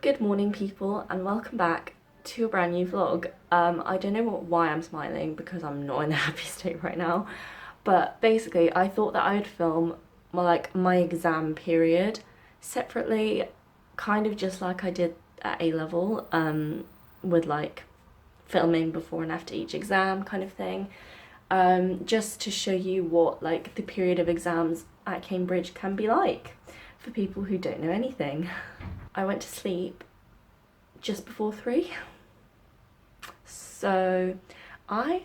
Good morning people and welcome back to a brand new vlog. I don't know why I'm smiling because I'm not in a happy state right now, but basically I thought that I would film my exam period separately, kind of just like I did at A-level, with like filming before and after each exam kind of thing, just to show you what like the period of exams at Cambridge can be like for people who don't know anything. I went to sleep just before 3, so I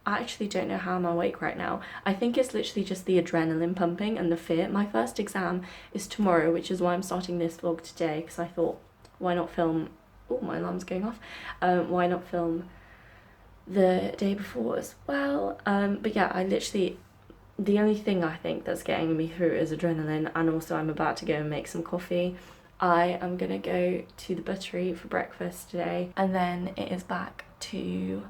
actually don't know how I'm awake right now. I think it's literally just the adrenaline pumping and the fear. My first exam is tomorrow, which is why I'm starting this vlog today, because I thought, why not film, oh my alarm's going off, why not film the day before as well. But yeah, the only thing I think that's getting me through is adrenaline, and also I'm about to go and make some coffee. I am gonna go to the buttery for breakfast today, and then it is back to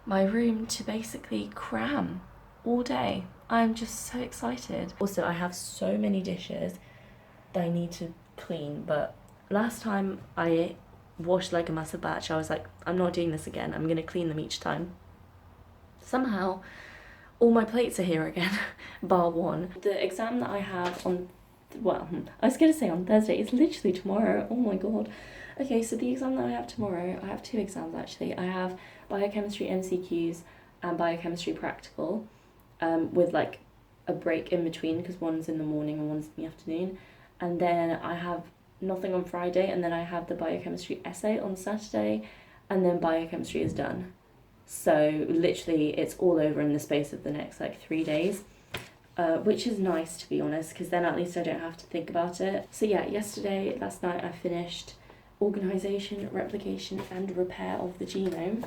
my room to basically cram all day. I'm just so excited. Also, I have so many dishes that I need to clean, but last time I washed like a massive batch, I was like, I'm not doing this again, I'm gonna clean them each time. Somehow, all my plates are here again, bar one. The exam that I have on, well, I was gonna say on Thursday, it's literally tomorrow, oh my god. Okay, so the exam that I have tomorrow, I have 2 exams actually. I have biochemistry MCQs and biochemistry practical, with like a break in between because one's in the morning and one's in the afternoon. And then I have nothing on Friday, and then I have the biochemistry essay on Saturday, and then biochemistry is done. So literally it's all over in the space of the next like 3 days. Which is nice, to be honest, because then at least I don't have to think about it. So yeah, last night I finished organisation, replication and repair of the genome.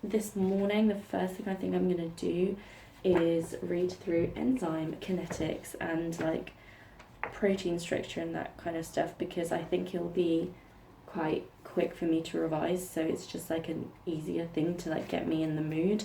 This morning the first thing I think I'm going to do is read through enzyme kinetics and like protein structure and that kind of stuff, because I think it'll be quite quick for me to revise, so it's just like an easier thing to like get me in the mood.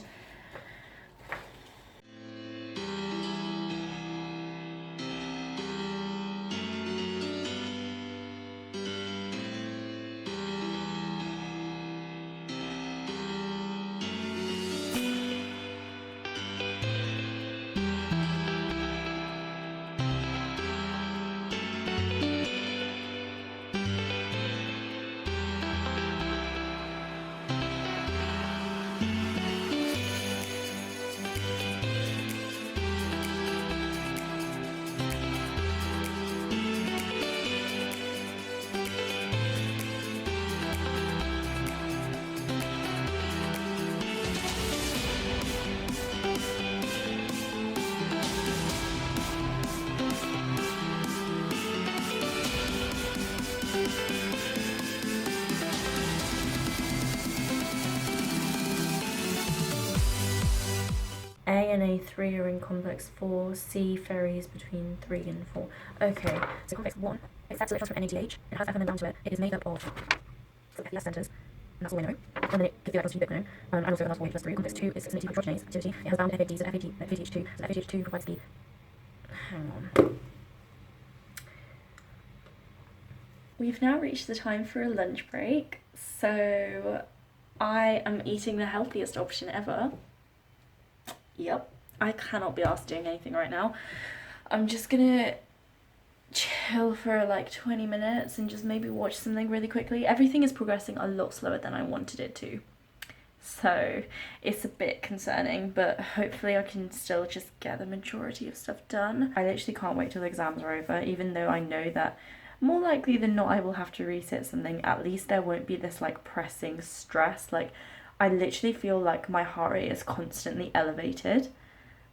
A and A3 are in complex 4, C varies between 3 and 4. Okay, so complex 1, it sets electrons from NADH, it has F and then down to it, it is made up of FES centres, and that's all we know. And then it gives the electrons to Bipno, and also it has 1 plus 3. Complex 2 is affinity hydrogenase activity, it has bound FAD, so FADH2, so FADH2 provides the... Hang on. We've now reached the time for a lunch break, so I am eating the healthiest option ever. Yep, I cannot be asked doing anything right now. I'm just gonna chill for like 20 minutes and just maybe watch something really quickly. Everything is progressing a lot slower than I wanted it to, so it's a bit concerning, but hopefully I can still just get the majority of stuff done. I literally can't wait till the exams are over, even though I know that more likely than not I will have to resit something. At least there won't be this like pressing stress. Like, I literally feel like my heart rate is constantly elevated,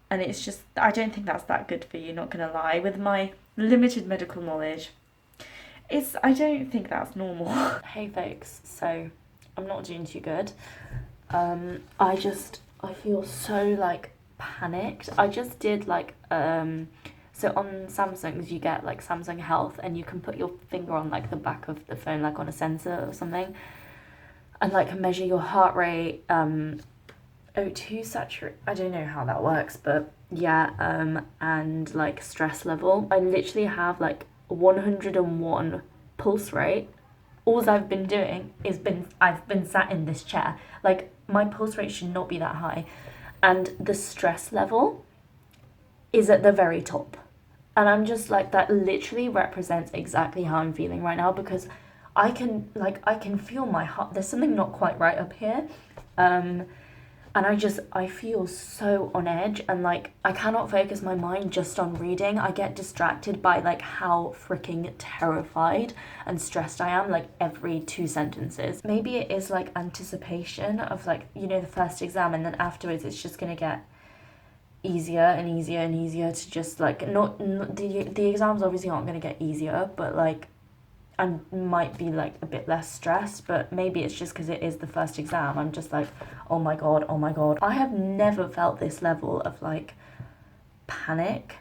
and it's just, I don't think that's that good for you, not gonna lie. With my limited medical knowledge, I don't think that's normal. Hey folks, so I'm not doing too good. I feel so like panicked. I just did like, so on Samsungs you get like Samsung Health, and you can put your finger on like the back of the phone, like on a sensor or something, and like measure your heart rate, O2 saturate, I don't know how that works, but yeah, and like stress level. I literally have like 101 pulse rate, all I've been doing is I've been sat in this chair. Like, my pulse rate should not be that high, and the stress level is at the very top. And I'm just like, that literally represents exactly how I'm feeling right now, because I can feel my heart. There's something not quite right up here. And I feel so on edge, and like I cannot focus my mind just on reading. I get distracted by like how freaking terrified and stressed I am, like every 2 sentences. Maybe it is like anticipation of like, you know, the first exam, and then afterwards it's just gonna get easier and easier and easier to just like, not the exams obviously aren't gonna get easier, but like I might be like a bit less stressed. But maybe it's just because it is the first exam. I'm just like, oh my god. I have never felt this level of like panic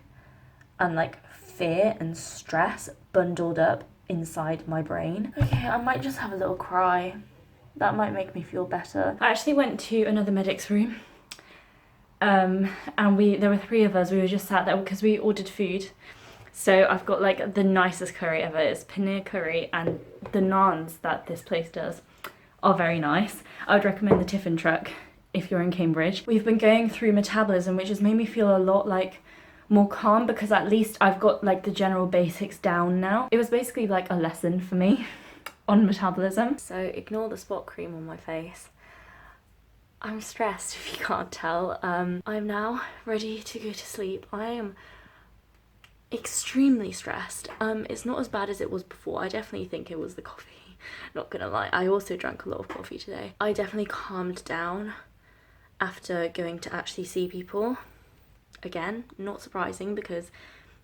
and like fear and stress bundled up inside my brain. Okay, I might just have a little cry. That might make me feel better. I actually went to another medic's room. And there were 3 of us. We were just sat there because we ordered food. So I've got like the nicest curry ever. It's paneer curry, and the naans that this place does are very nice. I would recommend the Tiffin truck if you're in Cambridge. We've been going through metabolism, which has made me feel a lot like more calm, because at least I've got like the general basics down now. It was basically like a lesson for me on metabolism. So ignore the spot cream on my face. I'm stressed if you can't tell. I'm now ready to go to sleep. I am extremely stressed. It's not as bad as it was before. I definitely think it was the coffee, not gonna lie. I also drank a lot of coffee today. I definitely calmed down after going to actually see people again. Not surprising, because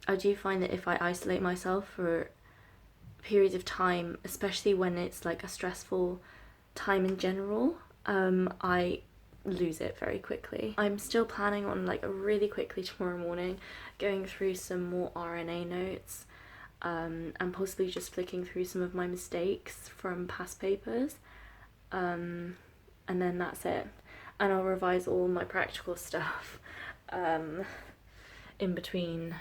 I do find that if I isolate myself for periods of time, especially when it's like a stressful time in general, I lose it very quickly. I'm still planning on like really quickly tomorrow morning going through some more RNA notes, and possibly just flicking through some of my mistakes from past papers, and then that's it. And I'll revise all my practical stuff in between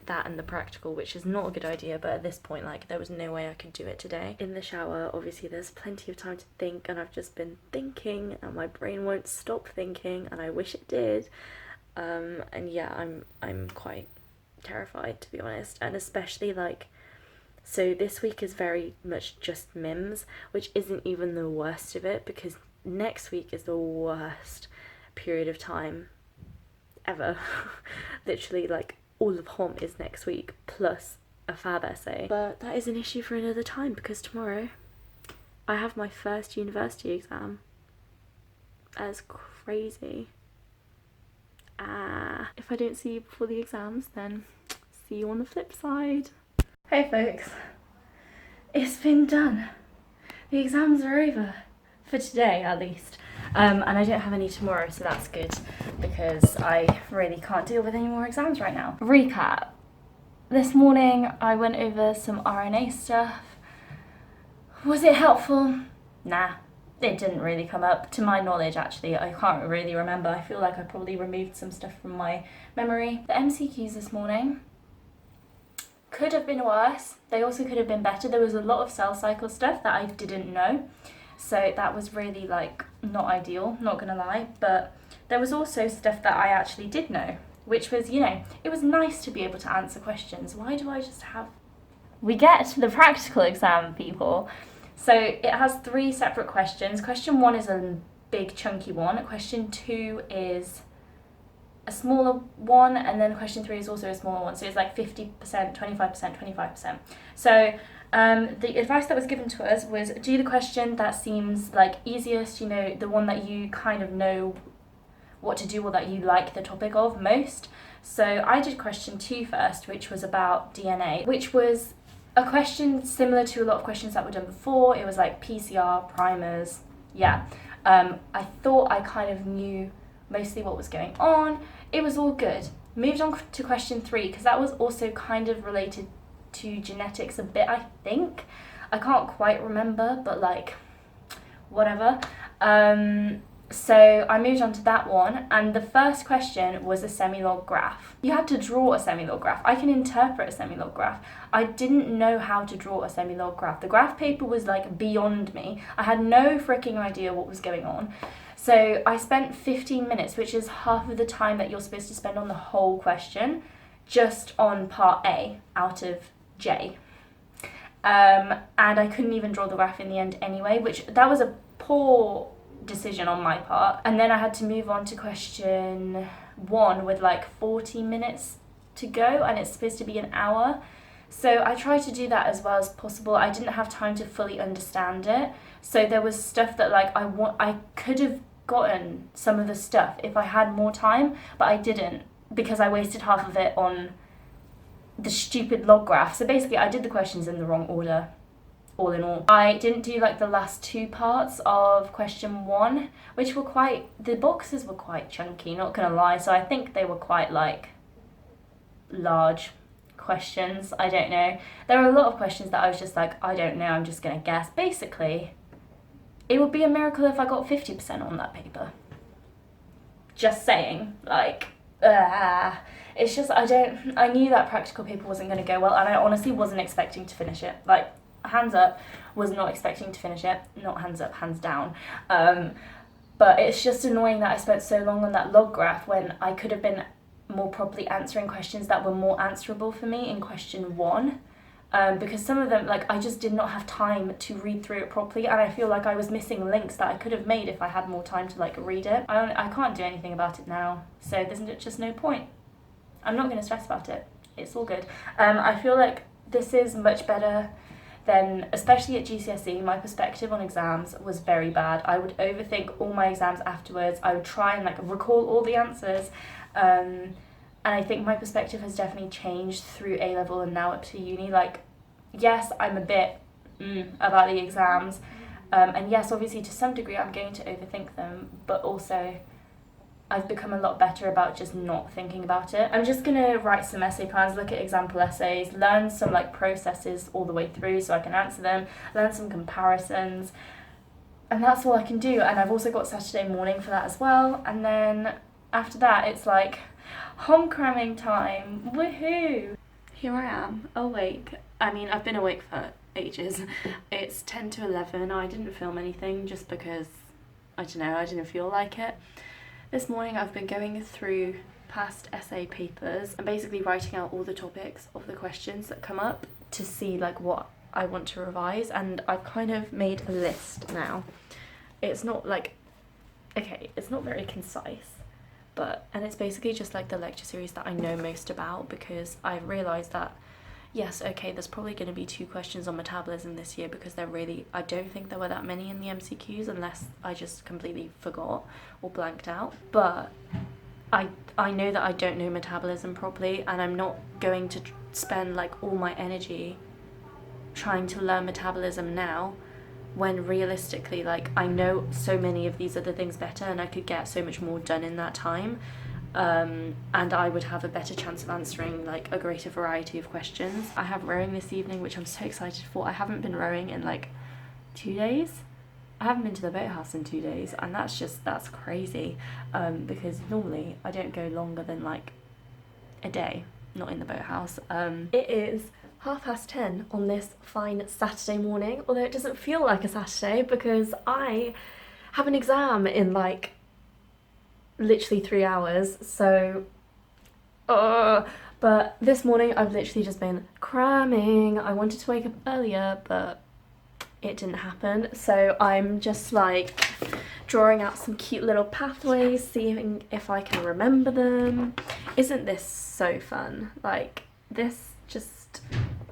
that and the practical, which is not a good idea, but at this point, like, there was no way I could do it today. In the shower, obviously there's plenty of time to think, and I've just been thinking, and my brain won't stop thinking, and I wish it did. And yeah, I'm quite terrified, to be honest. And especially like, so this week is very much just MIMS, which isn't even the worst of it, because next week is the worst period of time ever. Literally, like, all of HOM is next week, plus a fab essay. But that is an issue for another time, because tomorrow I have my first university exam. That's crazy. If I don't see you before the exams, then see you on the flip side. Hey folks, it's been done. The exams are over, for today at least. And I don't have any tomorrow, so that's good, because I really can't deal with any more exams right now. Recap. This morning I went over some RNA stuff. Was it helpful? Nah, it didn't really come up, to my knowledge actually. I can't really remember. I feel like I probably removed some stuff from my memory. The MCQs this morning could have been worse. They also could have been better. There was a lot of cell cycle stuff that I didn't know. So that was really like not ideal, not gonna lie. But there was also stuff that I actually did know, which was, you know, it was nice to be able to answer questions. Why do I just have... We get to the practical exam, people. So it has 3 separate questions. Question 1 is a big chunky one. Question 2 is a smaller one, and then question 3 is also a smaller one. So it's like 50%, 25%, 25%. So the advice that was given to us was do the question that seems like easiest, you know, the one that you kind of know what to do or that you like the topic of most. So I did question 2 first, which was about DNA, which was a question similar to a lot of questions that were done before. It was like PCR, primers, yeah. I thought I kind of knew mostly what was going on. It was all good. Moved on to question 3, because that was also kind of related to genetics a bit, I think. I can't quite remember, but like, whatever. So I moved on to that one, and the first question was a semilog graph. You had to draw a semilog graph. I can interpret a semilog graph. I didn't know how to draw a semilog graph. The graph paper was like beyond me. I had no freaking idea what was going on. So I spent 15 minutes, which is half of the time that you're supposed to spend on the whole question, just on part A out of J. And I couldn't even draw the graph in the end anyway, which that was a poor decision on my part. And then I had to move on to question 1 with like 40 minutes to go, and it's supposed to be an hour. So I tried to do that as well as possible. I didn't have time to fully understand it, so there was stuff that like I could have gotten some of the stuff if I had more time, but I didn't, because I wasted half of it on the stupid log graph. So basically I did the questions in the wrong order, all in all. I didn't do like the last 2 parts of question 1, which were the boxes were quite chunky, not gonna lie, so I think they were quite like large questions. I don't know. There were a lot of questions that I was just like, I don't know, I'm just gonna guess. Basically, it would be a miracle if I got 50% on that paper. Just saying, like, it's just, I knew that practical paper wasn't going to go well, and I honestly wasn't expecting to finish it. Like, hands up, was not expecting to finish it. Not hands up, hands down. But it's just annoying that I spent so long on that log graph when I could have been more properly answering questions that were more answerable for me in question 1. Because some of them, like, I just did not have time to read through it properly, and I feel like I was missing links that I could have made if I had more time to like read it. I can't do anything about it now, so there's just no point. I'm not going to stress about it. It's all good. I feel like this is much better than, especially at GCSE, my perspective on exams was very bad. I would overthink all my exams afterwards. I would try and like recall all the answers. And I think my perspective has definitely changed through A-level and now up to uni. Like, yes, I'm a bit about the exams. And yes, obviously to some degree I'm going to overthink them, but also I've become a lot better about just not thinking about it. I'm just going to write some essay plans, look at example essays, learn some like processes all the way through so I can answer them, learn some comparisons, and that's all I can do. And I've also got Saturday morning for that as well. And then after that, it's like home cramming time. Woohoo! Here I am, awake. I mean, I've been awake for ages. It's 10 to 11. I didn't film anything just because, I don't know, I didn't feel like it. This morning I've been going through past essay papers and basically writing out all the topics of the questions that come up to see like what I want to revise, and I've kind of made a list now. It's not like, okay, it's not very concise, and it's basically just like the lecture series that I know most about, because I've realised that yes, okay, there's probably going to be 2 questions on metabolism this year, because I don't think there were that many in the MCQs unless I just completely forgot or blanked out. But I know that I don't know metabolism properly, and I'm not going to spend like all my energy trying to learn metabolism now, when realistically, like, I know so many of these other things better and I could get so much more done in that time. And I would have a better chance of answering like a greater variety of questions. I have rowing this evening, which I'm so excited for. I haven't been rowing in like 2 days. I haven't been to the boathouse in 2 days, and that's crazy, because normally I don't go longer than like a day not in the boathouse. It is 10:30 on this fine Saturday morning, although it doesn't feel like a Saturday because I have an exam in like literally 3 hours, so but this morning I've literally just been cramming. I wanted to wake up earlier, but it didn't happen, so I'm just like drawing out some cute little pathways, seeing if I can remember them. Isn't this so fun? Like, this just,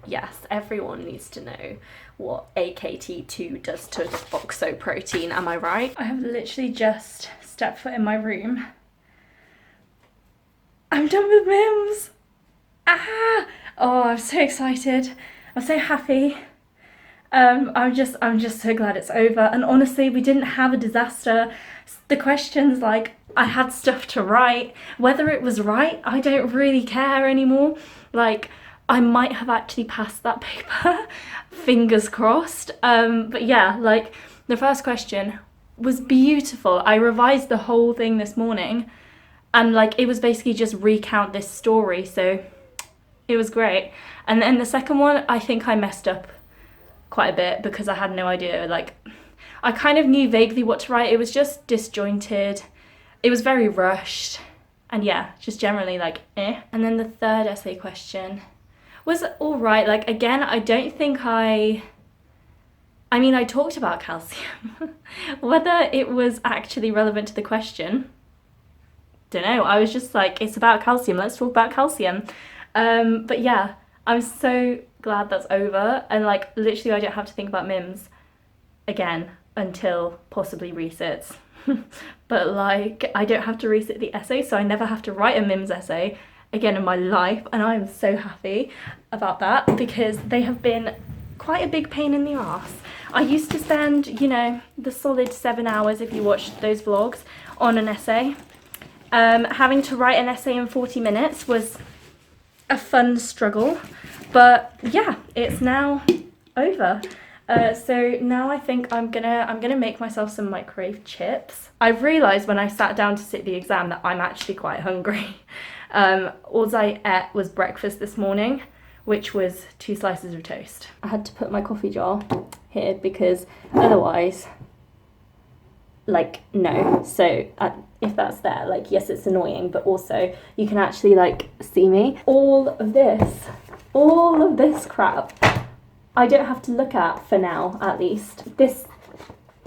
yes, everyone needs to know what AKT2 does to xoxo protein, am I right? I have literally just stepped foot in my room. I'm done with MIMS! Ah! Oh, I'm so excited. I'm so happy. I'm just so glad it's over. And honestly, we didn't have a disaster. The questions, like, I had stuff to write. Whether it was right, I don't really care anymore. Like, I might have actually passed that paper. Fingers crossed. But yeah, like, the first question was beautiful. I revised the whole thing this morning, and like it was basically just recount this story, so it was great. And then the second one, I think I messed up quite a bit because I had no idea. Like, I kind of knew vaguely what to write. It was just disjointed. It was very rushed. And yeah, just generally like, eh. And then the third essay question was all right. Like, again, I don't think I mean, I talked about calcium. Whether it was actually relevant to the question, don't know. I was just like, it's about calcium. Let's talk about calcium. But yeah, I'm so glad that's over. And like, literally, I don't have to think about MIMS again until possibly resits. But like, I don't have to resit the essay, so I never have to write a MIMS essay again in my life. And I'm so happy about that because they have been quite a big pain in the ass. I used to spend, you know, the solid 7 hours, if you watched those vlogs, on an essay. Having to write an essay in 40 minutes was a fun struggle, but yeah, it's now over. So now I think I'm gonna make myself some microwave chips. I've realised when I sat down to sit the exam that I'm actually quite hungry. All I ate was breakfast this morning, which was 2 slices of toast. I had to put my coffee jar here because otherwise, like, no. So if that's there, like, yes, it's annoying, but also you can actually like see me. All of this crap, I don't have to look at for now, at least. This,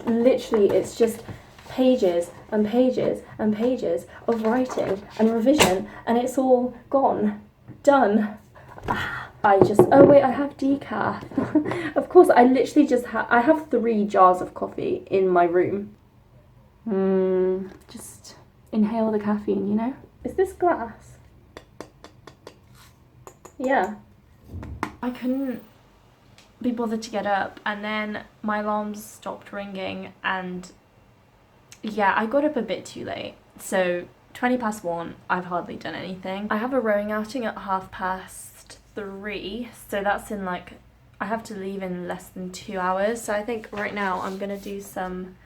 literally, it's just pages and pages and pages of writing and revision, and it's all gone, done. Oh wait, I have decaf. Of course, I literally just I have 3 jars of coffee in my room. Just inhale the caffeine, you know? Is this glass? Yeah. I couldn't be bothered to get up, and then my alarms stopped ringing, and yeah, I got up a bit too late. So 1:20, I've hardly done anything. I have a rowing outing at 3:30, so that's in like, I have to leave in less than 2 hours. So I think right now I'm gonna do some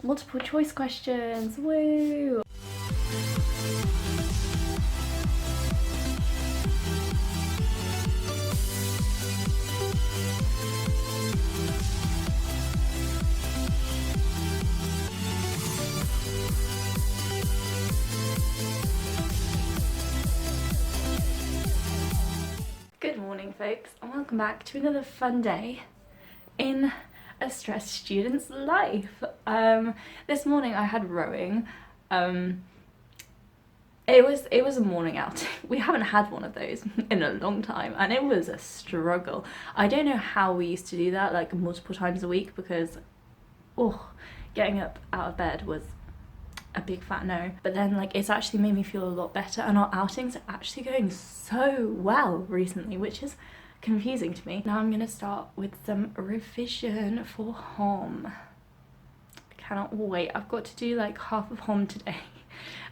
multiple choice questions. Woo! Good morning, folks, and welcome back to another fun day in a stressed student's life. This morning I had rowing. It was a morning outing. We haven't had one of those in a long time, and it was a struggle. I don't know how we used to do that like multiple times a week, because getting up out of bed was a big fat no. But then like, it's actually made me feel a lot better, and our outings are actually going so well recently, which is confusing to me. Now I'm gonna start with some revision for home. I cannot wait. I've got to do like half of home today,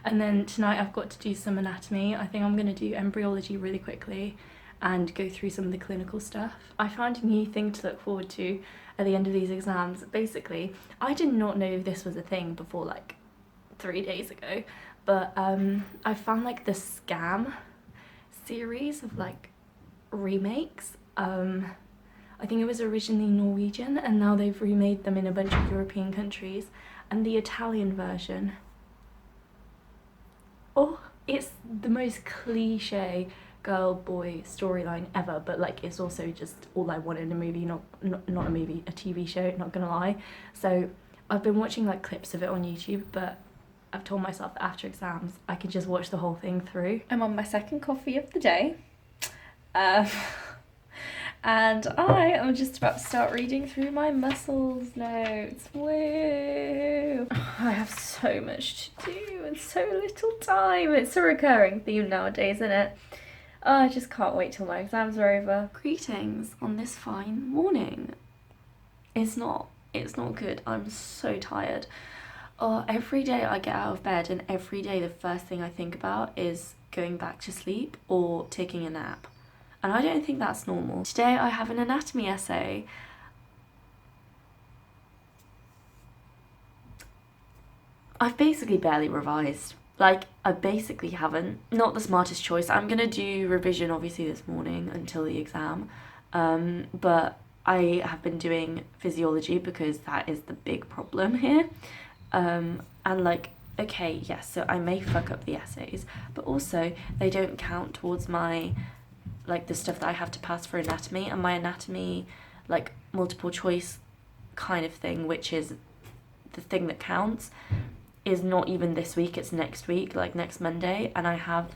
and then tonight I've got to do some anatomy. I think I'm gonna do embryology really quickly and go through some of the clinical stuff. I found a new thing to look forward to at the end of these exams. Basically, I did not know this was a thing before like 3 days ago, but I found like the Scam series of like remakes. I think it was originally Norwegian, and now they've remade them in a bunch of European countries, and the Italian version, it's the most cliche girl boy storyline ever, but like, it's also just all I want in a movie, not a movie, a TV show, not gonna lie. So I've been watching like clips of it on YouTube, but I've told myself that after exams I can just watch the whole thing through. I'm on my second coffee of the day, and I am just about to start reading through my muscles notes. Woo! I have so much to do and so little time. It's a recurring theme nowadays, isn't it? I just can't wait till my exams are over. Greetings on this fine morning. It's not good. I'm so tired. Every day I get out of bed, and every day the first thing I think about is going back to sleep or taking a nap. And I don't think that's normal. Today I have an anatomy essay. I've basically barely revised. Like, I basically haven't. Not the smartest choice. I'm gonna do revision obviously this morning until the exam. But I have been doing physiology because that is the big problem here. And like, okay, yes, so I may fuck up the essays, but also they don't count towards my, like, the stuff that I have to pass for anatomy, and my anatomy, like, multiple choice kind of thing, which is the thing that counts, is not even this week, it's next week, like next Monday, and I have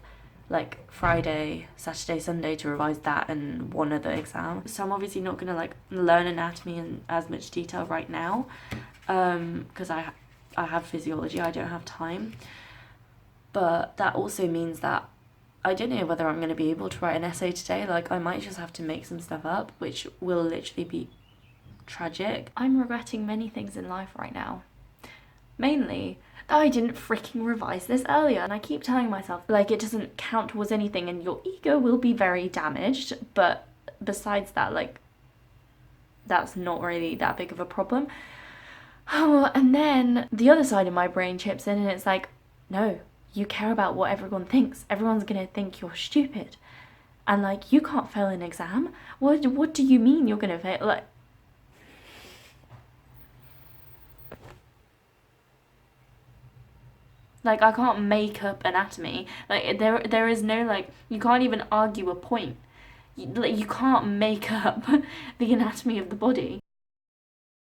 like Friday, Saturday, Sunday to revise that and one other exam. So I'm obviously not gonna like learn anatomy in as much detail right now, because I have physiology, I don't have time. But that also means that I don't know whether I'm gonna be able to write an essay today. Like, I might just have to make some stuff up, which will literally be tragic. I'm regretting many things in life right now. Mainly that I didn't freaking revise this earlier, and I keep telling myself like it doesn't count towards anything and your ego will be very damaged, but besides that, like, that's not really that big of a problem. Oh, and then the other side of my brain chips in and it's like, no, you care about what everyone thinks. Everyone's gonna think you're stupid, and like, you can't fail an exam. What do you mean you're gonna fail? Like, I can't make up anatomy. Like, there is no, like, you can't even argue a point. You can't make up the anatomy of the body.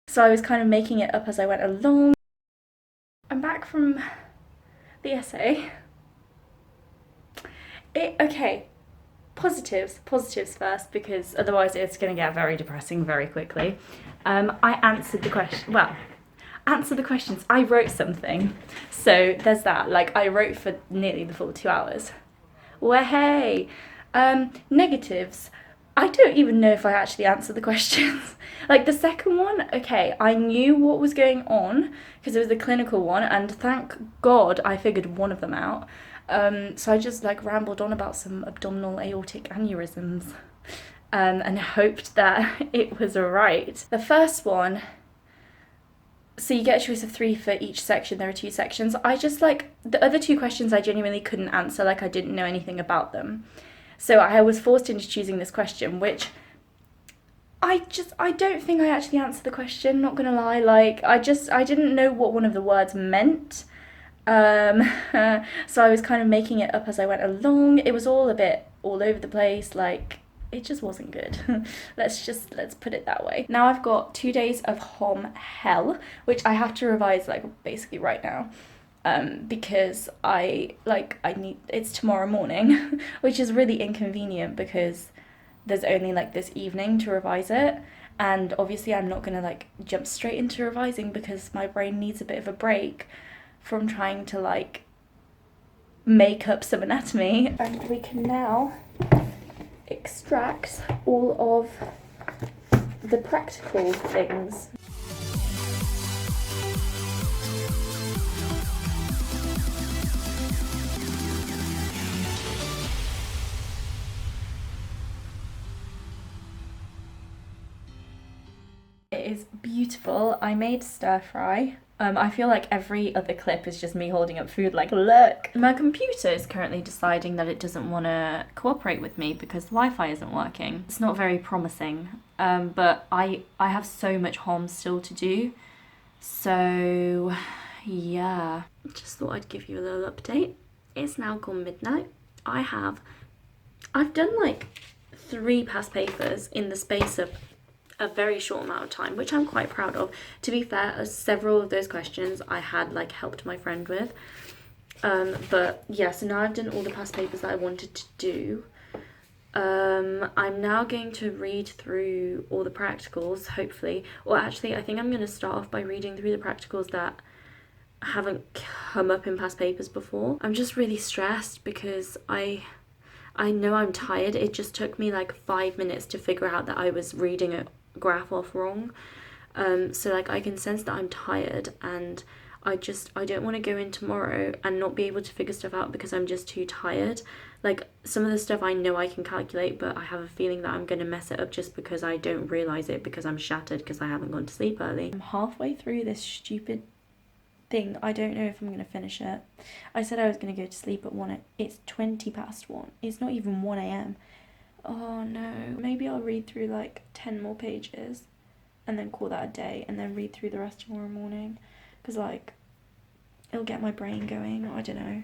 So I was kind of making it up as I went along. I'm back from the essay. Okay, positives first, because otherwise it's going to get very depressing very quickly. I answered the question, well, answer the questions. I wrote something, so there's that. Like, I wrote for nearly the full 2 hours. Well, hey. Negatives. I don't even know if I actually answered the questions. Like, the second one, okay, I knew what was going on because it was the clinical one, and thank God I figured one of them out. So I just like rambled on about some abdominal aortic aneurysms, and hoped that it was right. The first one, so you get a choice of 3 for each section. There are 2 sections. I just, like, the other 2 questions I genuinely couldn't answer, like, I didn't know anything about them. So I was forced into choosing this question, which I don't think I actually answered the question, not gonna lie. Like, I didn't know what one of the words meant. So I was kind of making it up as I went along. It was all a bit all over the place, like, it just wasn't good. Let's put it that way. Now I've got 2 days of hom hell, which I have to revise, like, basically right now. Because I need, it's tomorrow morning, which is really inconvenient because there's only like this evening to revise it, and obviously I'm not gonna like jump straight into revising because my brain needs a bit of a break from trying to like make up some anatomy. And we can now extract all of the practical things. It is beautiful. I made stir fry. I feel like every other clip is just me holding up food like, look. My computer is currently deciding that it doesn't want to cooperate with me because the Wi-Fi isn't working. It's not very promising, but I have so much home still to do. So yeah, just thought I'd give you a little update. It's now gone midnight. I've done like 3 past papers in the space of a very short amount of time, which I'm quite proud of. To be fair, several of those questions I had like helped my friend with. But yeah, so now I've done all the past papers that I wanted to do. I'm now going to read through all the practicals, hopefully. Or actually, I think I'm going to start off by reading through the practicals that haven't come up in past papers before. I'm just really stressed because I know I'm tired. It just took me like 5 minutes to figure out that I was reading a graph off wrong. So like I can sense that I'm tired, and I don't want to go in tomorrow and not be able to figure stuff out because I'm just too tired. Like, some of the stuff I know I can calculate, but I have a feeling that I'm going to mess it up just because I don't realise it because I'm shattered because I haven't gone to sleep early. I'm halfway through this stupid thing, I don't know if I'm going to finish it. I said I was going to go to sleep at 1. It's 20 past 1. It's not even 1 a.m. Oh no. Maybe I'll read through like 10 more pages and then call that a day, and then read through the rest tomorrow morning, because like it'll get my brain going. I don't know.